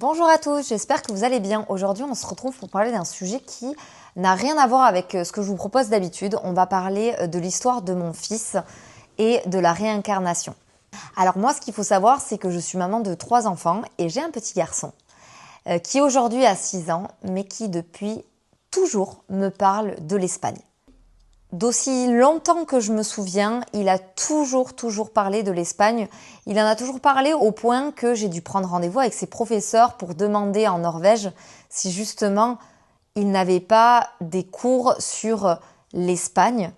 Bonjour à tous, j'espère que vous allez bien. Aujourd'hui, on se retrouve pour parler d'un sujet qui n'a rien à voir avec ce que je vous propose d'habitude. On va parler de l'histoire de mon fils et de la réincarnation. Alors moi, ce qu'il faut savoir, c'est que je suis maman de 3 enfants et j'ai un petit garçon qui aujourd'hui a 6 ans, mais qui depuis toujours me parle de l'Espagne. D'aussi longtemps que je me souviens, il a toujours parlé de l'Espagne. Il en a toujours parlé au point que j'ai dû prendre rendez-vous avec ses professeurs pour demander en Norvège si justement il n'avait pas des cours sur l'Espagne,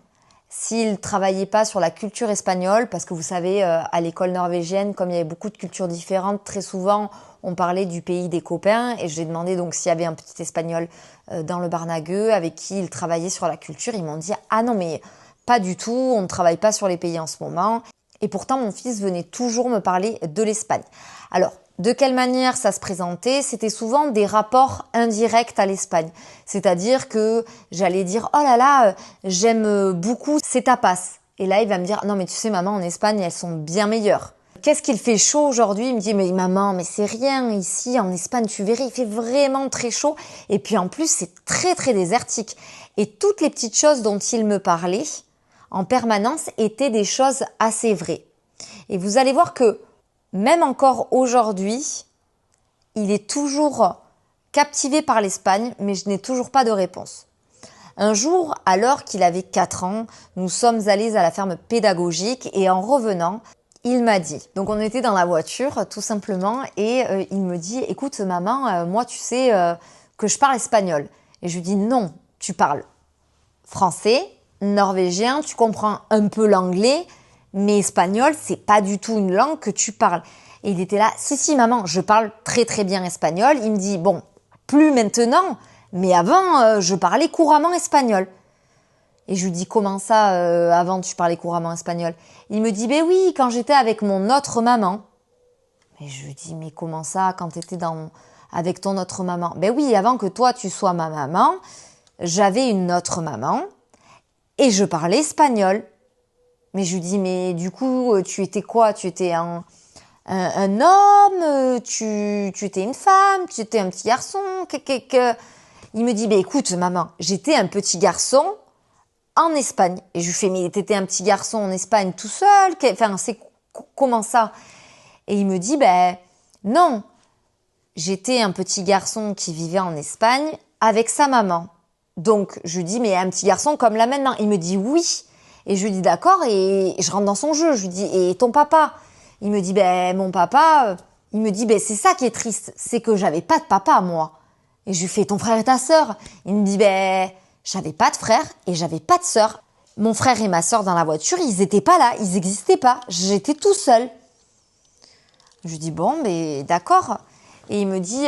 s'il travaillait pas sur la culture espagnole, parce que vous savez, à l'école norvégienne, comme il y avait beaucoup de cultures différentes, très souvent on parlait du pays des copains, et j'ai demandé donc s'il y avait un petit espagnol dans le Barnagueux avec qui il travaillait sur la culture. Ils m'ont dit « Ah non, mais pas du tout, on ne travaille pas sur les pays en ce moment ». Et pourtant, mon fils venait toujours me parler de l'Espagne. Alors, de quelle manière ça se présentait? C'était souvent des rapports indirects à l'Espagne. C'est-à-dire que j'allais dire « Oh là là, j'aime beaucoup ces tapas ». Et là, il va me dire « Non mais tu sais maman, en Espagne, elles sont bien meilleures ». Qu'est-ce qu'il fait chaud aujourd'hui? Il me dit « Mais maman, mais c'est rien ici, en Espagne, tu verrais, il fait vraiment très chaud. » Et puis en plus, c'est très désertique. Et toutes les petites choses dont il me parlait en permanence étaient des choses assez vraies. Et vous allez voir que même encore aujourd'hui, il est toujours captivé par l'Espagne, mais je n'ai toujours pas de réponse. Un jour, alors qu'il avait 4 ans, nous sommes allés à la ferme pédagogique et en revenant, il m'a dit, donc on était dans la voiture tout simplement et il me dit « Écoute maman, moi tu sais que je parle espagnol ». Et je lui dis « Non, tu parles français, norvégien, tu comprends un peu l'anglais, mais espagnol, c'est pas du tout une langue que tu parles ». Et il était là « Si maman, je parle très bien espagnol ». Il me dit « Bon, plus maintenant, mais avant, je parlais couramment espagnol ». Et je lui dis « Comment ça, avant tu parlais couramment espagnol ?» Il me dit « Ben oui, quand j'étais avec mon autre maman ». Et je lui dis « Mais comment ça, quand tu étais avec ton autre maman ?»« Ben oui, avant que toi tu sois ma maman, j'avais une autre maman et je parlais espagnol. » Mais je lui dis « Mais du coup, tu étais quoi? Tu étais un homme, tu étais une femme, tu étais un petit garçon ?» Il me dit « Ben écoute maman, j'étais un petit garçon en Espagne. » Et je lui fais « Mais t'étais un petit garçon en Espagne tout seul? Enfin, c'est comment ça ?» Et il me dit « Ben non, j'étais un petit garçon qui vivait en Espagne avec sa maman. » Donc je lui dis « Mais un petit garçon comme là maintenant ?» Il me dit « Oui. » Et je lui dis « D'accord. » Et je rentre dans son jeu. Je lui dis « Et ton papa ?» Il me dit « Ben mon papa... » Il me dit « Ben c'est ça qui est triste, c'est que j'avais pas de papa moi. » Et je lui fais « Ton frère et ta sœur ?» Il me dit « Ben... j'avais pas de frère et j'avais pas de sœur. Mon frère et ma sœur dans la voiture, ils étaient pas là, ils existaient pas. J'étais tout seul. » Je lui dis « Bon, mais d'accord. » Et il me dit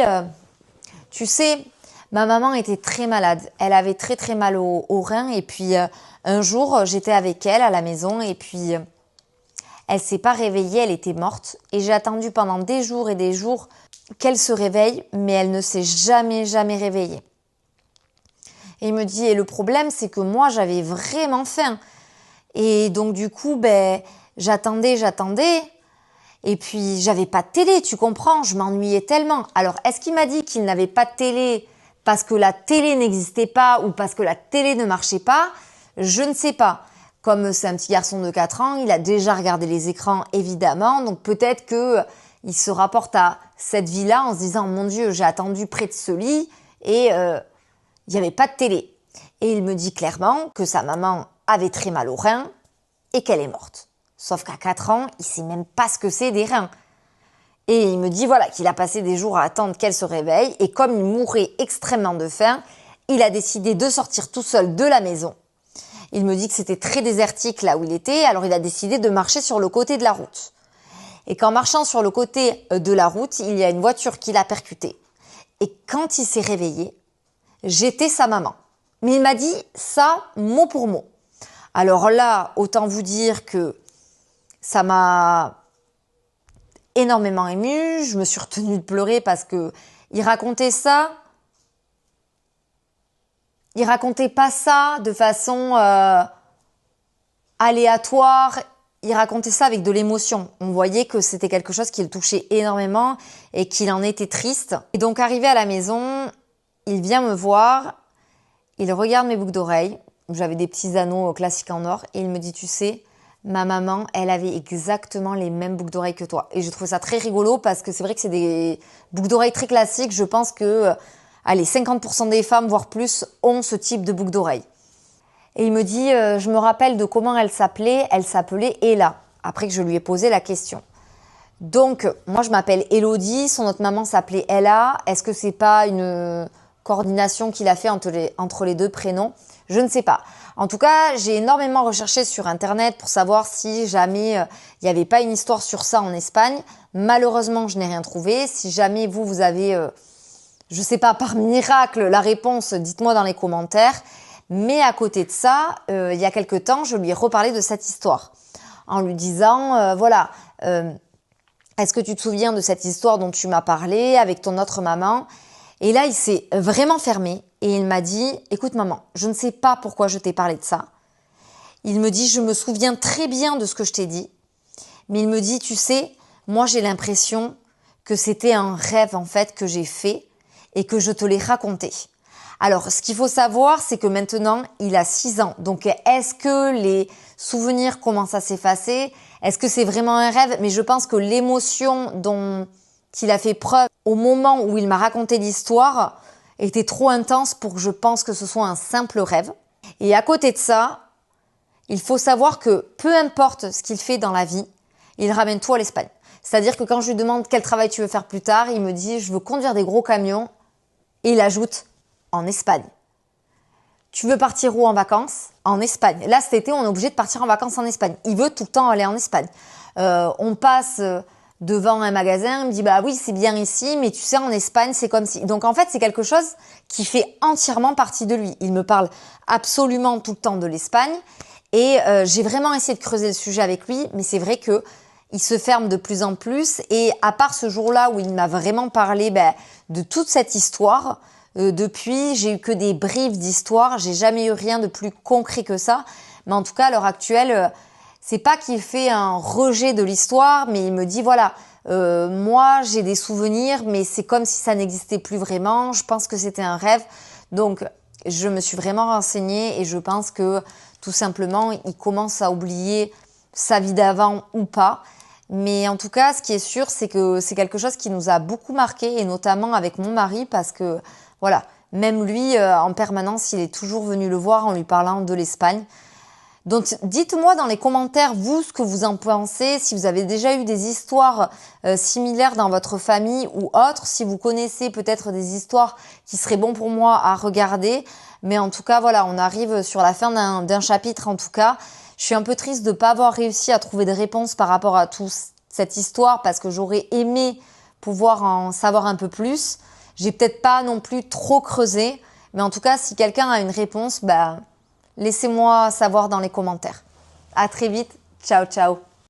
« Tu sais, ma maman était très malade. Elle avait très mal au rein. Et puis un jour, j'étais avec elle à la maison et puis elle s'est pas réveillée, elle était morte. Et j'ai attendu pendant des jours et des jours qu'elle se réveille, mais elle ne s'est jamais réveillée. » Et il me dit « Et le problème, c'est que moi, j'avais vraiment faim. Et donc, du coup, ben, j'attendais. Et puis, j'avais pas de télé, tu comprends, je m'ennuyais tellement. » Alors, est-ce qu'il m'a dit qu'il n'avait pas de télé parce que la télé n'existait pas ou parce que la télé ne marchait pas? Je ne sais pas. Comme c'est un petit garçon de 4 ans, il a déjà regardé les écrans, évidemment. Donc, peut-être que il se rapporte à cette vie-là en se disant « Mon Dieu, j'ai attendu près de ce lit et... il n'y avait pas de télé. » Et il me dit clairement que sa maman avait très mal aux reins et qu'elle est morte. Sauf qu'à 4 ans, il sait même pas ce que c'est des reins. Et il me dit voilà qu'il a passé des jours à attendre qu'elle se réveille et comme il mourait extrêmement de faim, il a décidé de sortir tout seul de la maison. Il me dit que c'était très désertique là où il était, alors il a décidé de marcher sur le côté de la route. Et qu'en marchant sur le côté de la route, il y a une voiture qui l'a percuté. Et quand il s'est réveillé, j'étais sa maman. Mais il m'a dit ça mot pour mot. Alors là, autant vous dire que ça m'a énormément émue. Je me suis retenue de pleurer parce que il racontait ça. Il racontait pas ça de façon aléatoire. il racontait ça avec de l'émotion. On voyait que c'était quelque chose qui le touchait énormément et qu'il en était triste. Et donc, arrivé à la maison, il vient me voir, il regarde mes boucles d'oreilles, où j'avais des petits anneaux classiques en or, et il me dit, tu sais, ma maman, elle avait exactement les mêmes boucles d'oreilles que toi. Et je trouve ça très rigolo parce que c'est vrai que c'est des boucles d'oreilles très classiques. Je pense que, allez, 50% des femmes, voire plus, ont ce type de boucles d'oreilles. Et il me dit, je me rappelle de comment elle s'appelait Ella, après que je lui ai posé la question. Donc, moi je m'appelle Elodie, son autre maman s'appelait Ella. Est-ce que c'est pas une coordination qu'il a fait entre les deux prénoms? Je ne sais pas. En tout cas, j'ai énormément recherché sur Internet pour savoir si jamais il n'y avait pas une histoire sur ça en Espagne. Malheureusement, je n'ai rien trouvé. Si jamais vous avez, je ne sais pas, par miracle, la réponse, dites-moi dans les commentaires. Mais à côté de ça, il y a quelque temps, je lui ai reparlé de cette histoire en lui disant, voilà, est-ce que tu te souviens de cette histoire dont tu m'as parlé avec ton autre maman? Et là, il s'est vraiment fermé et il m'a dit, écoute maman, je ne sais pas pourquoi je t'ai parlé de ça. Il me dit, je me souviens très bien de ce que je t'ai dit, mais il me dit, tu sais, moi j'ai l'impression que c'était un rêve en fait que j'ai fait et que je te l'ai raconté. Alors, ce qu'il faut savoir, c'est que maintenant, il a 6 ans. Donc, est-ce que les souvenirs commencent à s'effacer? Est-ce que c'est vraiment un rêve? Mais je pense que l'émotion dont il a fait preuve au moment où il m'a raconté l'histoire était trop intense pour que je pense que ce soit un simple rêve. Et à côté de ça, il faut savoir que peu importe ce qu'il fait dans la vie, il ramène tout à l'Espagne. C'est-à-dire que quand je lui demande quel travail tu veux faire plus tard, il me dit « je veux conduire des gros camions » et il ajoute « en Espagne ». Tu veux partir où en vacances? En Espagne. Là, cet été, on est obligé de partir en vacances en Espagne. Il veut tout le temps aller en Espagne. On passe devant un magasin, il me dit bah oui, c'est bien ici, mais tu sais, en Espagne, c'est comme si. Donc en fait, c'est quelque chose qui fait entièrement partie de lui. Il me parle absolument tout le temps de l'Espagne et j'ai vraiment essayé de creuser le sujet avec lui, mais c'est vrai que il se ferme de plus en plus. Et à part ce jour-là où il m'a vraiment parlé de toute cette histoire. Depuis, j'ai eu que des briefs d'histoire, j'ai jamais eu rien de plus concret que ça. Mais en tout cas, à l'heure actuelle, c'est pas qu'il fait un rejet de l'histoire, mais il me dit voilà, moi j'ai des souvenirs, mais c'est comme si ça n'existait plus vraiment. Je pense que c'était un rêve. Donc, je me suis vraiment renseignée et je pense que tout simplement, il commence à oublier sa vie d'avant ou pas. Mais en tout cas, ce qui est sûr, c'est que c'est quelque chose qui nous a beaucoup marqué, et notamment avec mon mari, parce que voilà, même lui, en permanence, il est toujours venu le voir en lui parlant de l'Espagne. Donc, dites-moi dans les commentaires, vous, ce que vous en pensez, si vous avez déjà eu des histoires similaires dans votre famille ou autres, si vous connaissez peut-être des histoires qui seraient bons pour moi à regarder. Mais en tout cas, voilà, on arrive sur la fin d'un chapitre en tout cas. Je suis un peu triste de ne pas avoir réussi à trouver de réponses par rapport à toute cette histoire parce que j'aurais aimé pouvoir en savoir un peu plus. J'ai peut-être pas non plus trop creusé, mais en tout cas, si quelqu'un a une réponse, laissez-moi savoir dans les commentaires. À très vite. Ciao, ciao.